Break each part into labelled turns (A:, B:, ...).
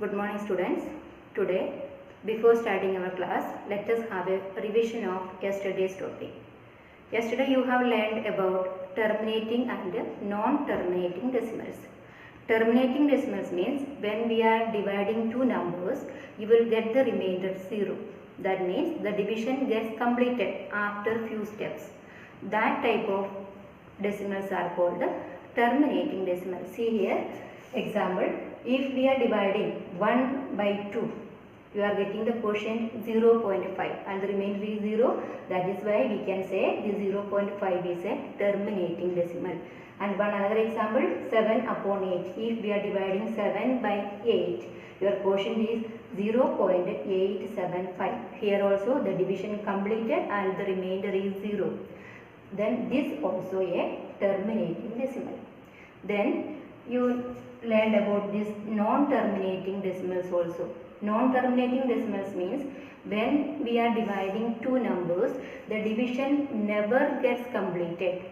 A: Good morning students. Today, before starting our class, let us have a revision of yesterday's topic. Yesterday you have learned about terminating and non-terminating decimals. Terminating decimals means when we are dividing two numbers, you will get the remainder 0. That means the division gets completed after few steps. That type of decimals are called terminating decimals. See here, example, if we are dividing 1 by 2, you are getting the quotient 0.5 and the remainder is 0. That is why we can say the 0.5 is a terminating decimal. And one another example, 7 upon 8. If we are dividing 7 by 8, your quotient is 0.875. Here also the division completed and the remainder is 0. Then this also a terminating decimal. Then you learned about this non-terminating decimals also. Non-terminating decimals means when we are dividing two numbers, the division never gets completed.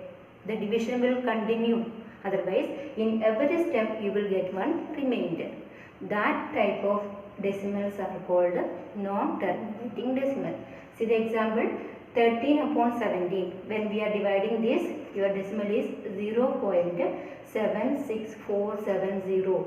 A: The division will continue. Otherwise, in every step you will get one remainder. That type of decimals are called non-terminating decimal. See the example, 13 upon 17. When we are dividing this, your decimal is 0.76470.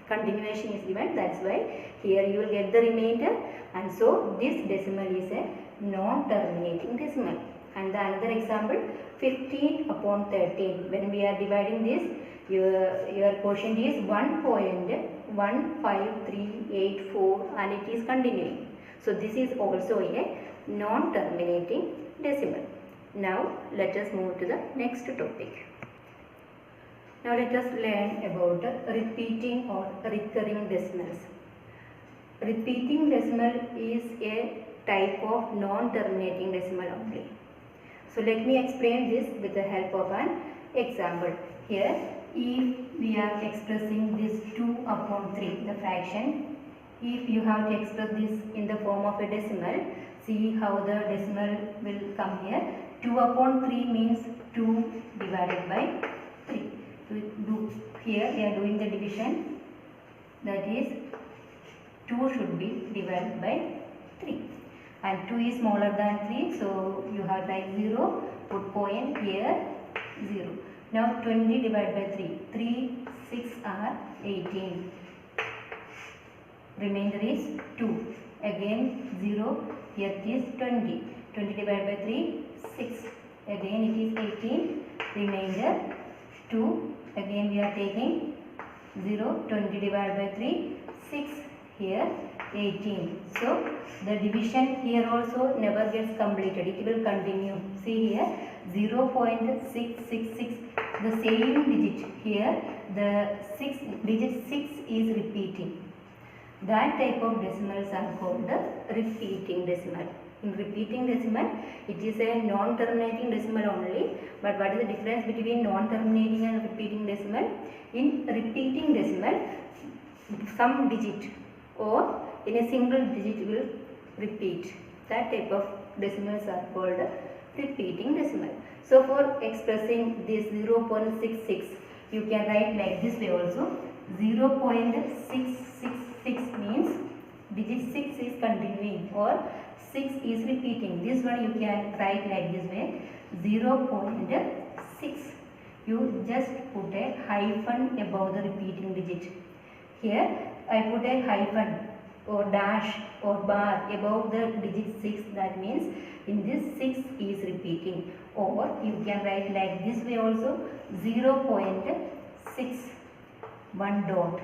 A: Continuation is given, that's why here you will get the remainder, and so this decimal is a non-terminating decimal. And the another example, 15 upon 13. When we are dividing this, your quotient is 1.15384 and it is continuing. So this is also a non-terminating decimal. Now let us move to the next topic. Now let us learn about repeating or recurring decimals. Repeating decimal is a type of non-terminating decimal only. So let me explain this with the help of an example. Here, if we are expressing this 2 upon 3, the fraction, if you have to express this in the form of a decimal, see how the decimal will come here. 2 upon 3 means 2 divided by 3. So here we are doing the division, that is 2 should be divided by 3. And 2 is smaller than 3, so you have like 0, put point here 0. Now 20 divided by 3, 3, 6 are 18. Remainder is 2. Again 0, here it is 20. 20 divided by 3, 6. Again it is 18. Remainder 2. Again we are taking 0. 20 divided by 3, 6. Here 18. So the division here also never gets completed. It will continue. See here 0.666. The same digit here. The digit 6 is repeating. That type of decimals are called the repeating decimal. In repeating decimal, it is a non-terminating decimal only. But what is the difference between non-terminating and repeating decimal? In repeating decimal, some digit or in a single digit will repeat. That type of decimals are called repeating decimal. So for expressing this 0.66, you can write like this way also. 0.666 means digit 6 is continuing or 6 is repeating. This one you can write like this way, 0.6. You just put a hyphen above the repeating digit. Here I put a hyphen or dash or bar above the digit 6. That means in this 6 is repeating. Or you can write like this way also, 0.6, one dot.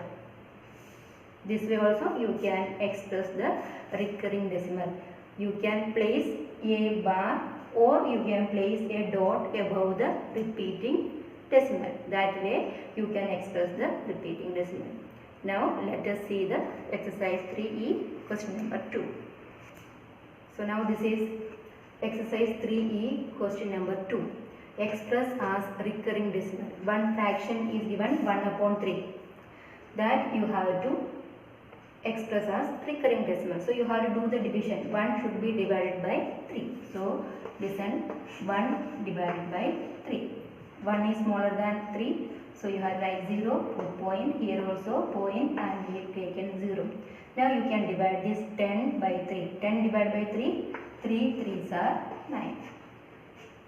A: This way also you can express the recurring decimal. You can place a bar or you can place a dot above the repeating decimal. That way you can express the repeating decimal. Now let us see the exercise 3E, question number 2. So now this is exercise 3E, question number 2. Express as recurring decimal. One fraction is given 1 upon 3. That you have to express as recurring decimal. So you have to do the division. 1 should be divided by 3. So listen, 1 divided by 3. 1 is smaller than 3. So you have write 0, put point, here also point, and we have taken 0. Now you can divide this 10 by 3. 10 divided by 3, 3 3s are 9.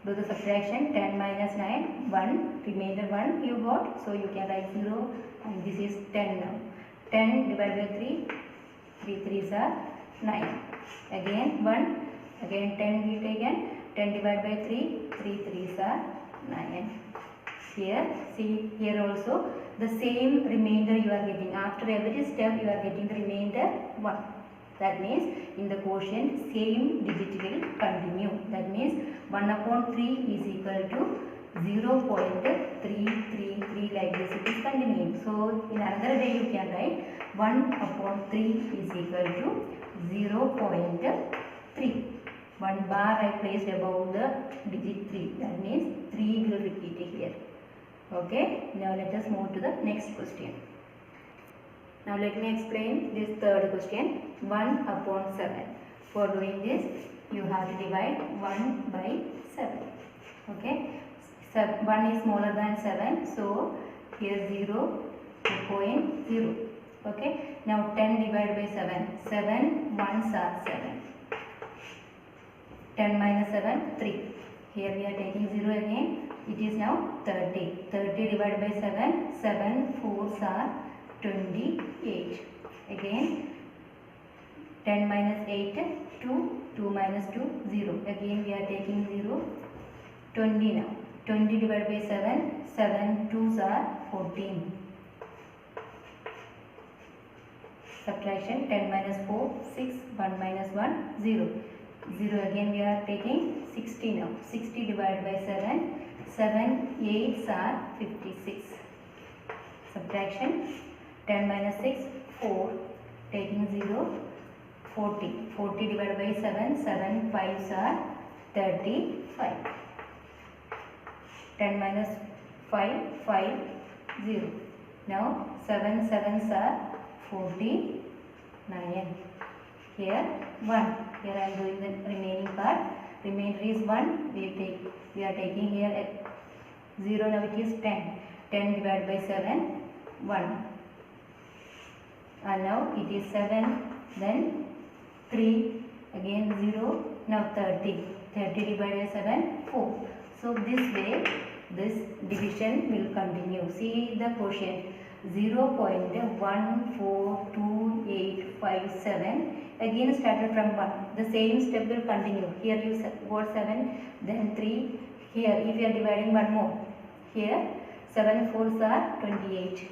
A: Do the subtraction. 10 minus 9, 1, remainder 1 you got. So you can write 0 and this is 10 now. 10 divided by 3, 3 3s are 9. Again 1, again 10 we taken. 10 divided by 3, 3 3s are 9. Here, see here also the same remainder you are getting. After every step you are getting the remainder 1. That means in the quotient same digit will continue. That means 1 upon 3 is equal to 0.333 like this it is continuing. So in another way you can write 1 upon 3 is equal to 0.3. 1 bar I placed above the digit 3. That means 3 will repeat here. Okay, now let us move to the next question. Now let me explain this third question. 1 upon 7. For doing this, you have to divide 1 by 7. Okay, 1 is smaller than 7. So here 0, 0.0. Okay, now 10 divided by 7. 7 ones are 7. 10 minus 7, 3. Here we are taking 0 again. It is now 30. 30 divided by 7. 7 4s are 28. Again 10 minus 8, 2. 2 minus 2, 0. Again we are taking 0. 20 now. 20 divided by 7. 7 2s are 14. Subtraction. 10 minus 4, 6. 1 minus 1, 0. 0 again we are taking 60 now. 60 divided by 7. 7 8s are 56. Subtraction. 10 minus 6, 4. Taking 0. 40. 40 divided by 7. 7 5s are 35. 10 minus 5, 5, 0. Now 7 7s are 49. Here 1. Here I am doing the remaining part. Remainder is 1. We are taking here 0. Now it is 10. 10 divided by 7, 1. And now it is 7. Then 3. Again 0. Now 30. 30 divided by 7, 4. So this way this division will continue. See the quotient 0.142857. Again started from 1. The same step will continue. Here you got 7, then 3. Here if you are dividing one more. Here 7 4s are 28.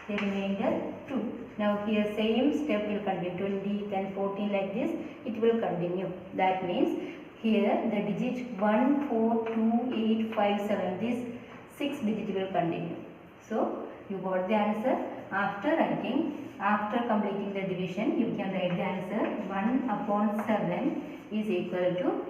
A: The remainder 2. Now here same step will continue. 20, then 14 like this. It will continue. That means here the digit 142857. This 6 digit will continue. So you got the answer. After completing the division, you can write the answer. 1 upon 7 is equal to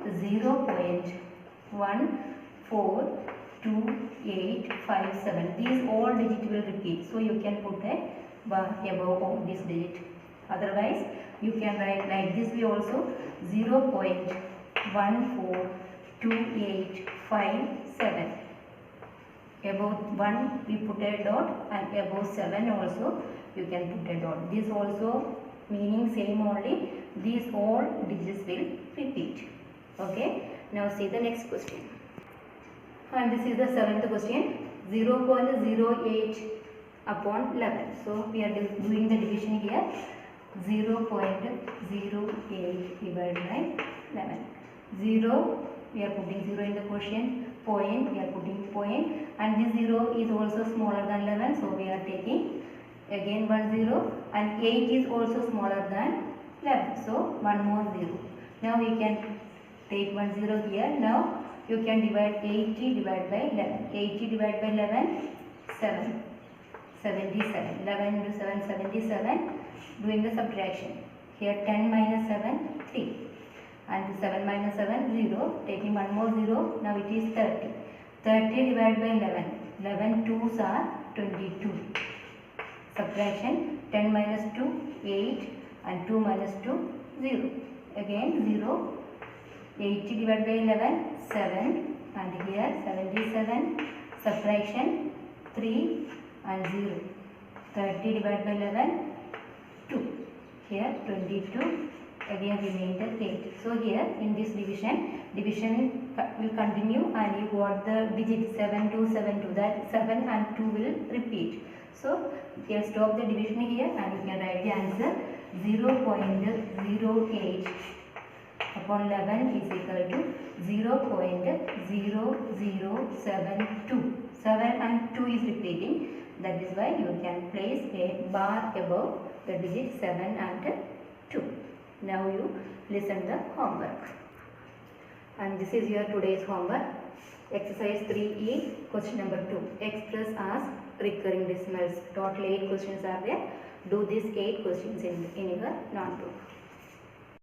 A: 0.142857. These all digits will repeat. So you can put a bar above all this digit. Otherwise, you can write like this way also. 0.142857. Above 1 we put a dot and above 7 also you can put a dot. This also meaning same only. These all digits will repeat. Okay. Now see the next question. And this is the 7th question. 0.08 upon 11. So we are doing the division here. 0.08 divided by 11. 0 we are putting 0 in the quotient. Point we are putting point, and this 0 is also smaller than 11. So we are taking again 1 0, and 8 is also smaller than 11. So one more 0. Now we can take 1 0 here. Now you can divide 80 divided by 11. 80 divided by 11, 7. 77. 11 into 7, 77. Doing the subtraction. Here 10 minus 7, 3. And 7 minus 7, 0. Taking one more 0. Now it is 30. 30 divided by 11. 11 2s are 22. Subtraction. 10 minus 2, 8. And 2 minus 2, 0. Again 0. 80 divided by 11, 7. And here 77. Subtraction. 3 and 0. 30 divided by 11, 2. here 22, again remainder 8. So here in this division will continue and you got the digit 7 2 7 2, that 7 and 2 will repeat. So here stop the division here and you can write the answer 0.08 upon 11 is equal to 0.0072. 7 and 2 is repeating, that is why you can place a bar above the digit 7 and 2. Now you listen the homework. And this is your today's homework. Exercise 3E, question number 2. Express as recurring decimals. Total 8 questions are there. Do these 8 questions in your notebook.